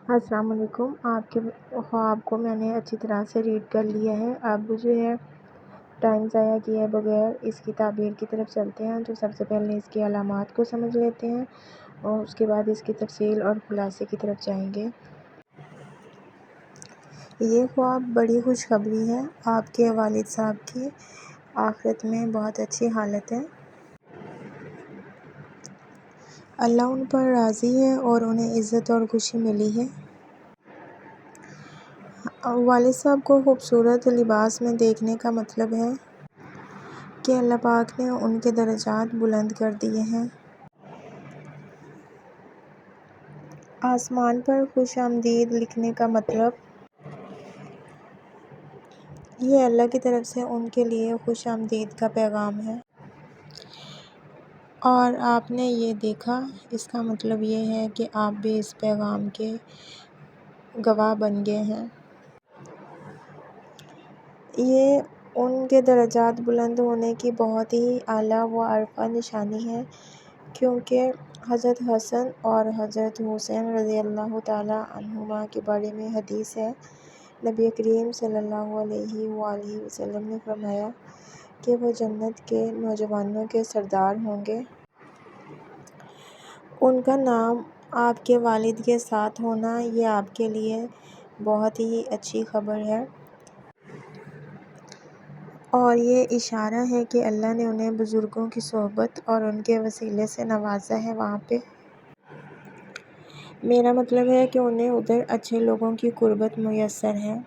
السلام علیکم۔ آپ کے خواب کو میں نے اچھی طرح سے ریڈ کر لیا ہے۔ اب جو ہے ٹائم ضائع کیے بغیر اس کی تعبیر کی طرف چلتے ہیں۔ تو سب سے پہلے اس کی علامات کو سمجھ لیتے ہیں اور اس کے بعد اس کی تفصیل اور خلاصے کی طرف جائیں گے۔ یہ خواب بڑی خوشخبری ہے۔ آپ کے والد صاحب کی آخرت میں بہت اچھی حالت ہے۔ اللہ ان پر راضی ہے اور انہیں عزت اور خوشی ملی ہے۔ والد صاحب کو خوبصورت لباس میں دیکھنے کا مطلب ہے کہ اللہ پاک نے ان کے درجات بلند کر دیے ہیں۔ آسمان پر خوش آمدید لکھنے کا مطلب یہ اللہ کی طرف سے ان کے لیے خوش آمدید کا پیغام ہے اور آپ نے یہ دیکھا، اس کا مطلب یہ ہے کہ آپ بھی اس پیغام کے گواہ بن گئے ہیں۔ یہ ان کے درجات بلند ہونے کی بہت ہی اعلیٰ و عارفہ نشانی ہے، کیونکہ حضرت حسن اور حضرت حسین رضی اللہ تعالیٰ عنہما کے بارے میں حدیث ہے، نبی کریم صلی اللہ علیہ وآلہ وسلم نے فرمایا کہ وہ جنت کے نوجوانوں کے سردار ہوں گے۔ ان کا نام آپ کے والد کے ساتھ ہونا یہ آپ کے لیے بہت ہی اچھی خبر ہے اور یہ اشارہ ہے کہ اللہ نے انہیں بزرگوں کی صحبت اور ان کے وسیلے سے نوازا ہے۔ وہاں پہ میرا مطلب ہے کہ انہیں ادھر اچھے لوگوں کی قربت میسر ہے۔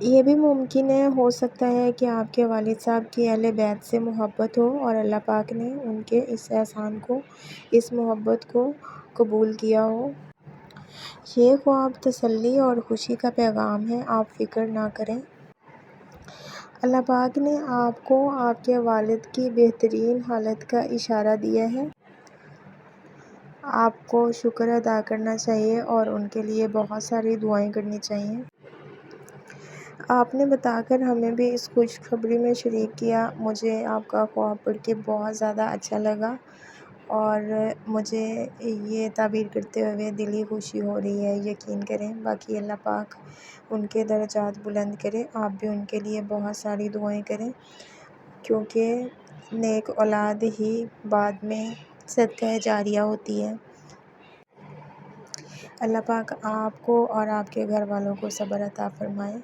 یہ بھی ممکن ہو سکتا ہے کہ آپ کے والد صاحب کی اہل بیت سے محبت ہو اور اللہ پاک نے ان کے اس احسان کو، اس محبت کو قبول کیا ہو۔ یہ خواب تسلی اور خوشی کا پیغام ہے۔ آپ فکر نہ کریں، اللہ پاک نے آپ کو آپ کے والد کی بہترین حالت کا اشارہ دیا ہے۔ آپ کو شکر ادا کرنا چاہیے اور ان کے لیے بہت ساری دعائیں کرنی چاہیے۔ آپ نے بتا کر ہمیں بھی اس خوشخبری میں شریک کیا۔ مجھے آپ کا خواب پڑھ کے بہت زیادہ اچھا لگا اور مجھے یہ تعبیر کرتے ہوئے دلی خوشی ہو رہی ہے۔ یقین کریں، باقی اللہ پاک ان کے درجات بلند کرے۔ آپ بھی ان کے لیے بہت ساری دعائیں کریں، کیونکہ نیک اولاد ہی بعد میں صدقہ جاریہ ہوتی ہے۔ اللہ پاک آپ کو اور آپ کے گھر والوں کو صبر عطا فرمائے۔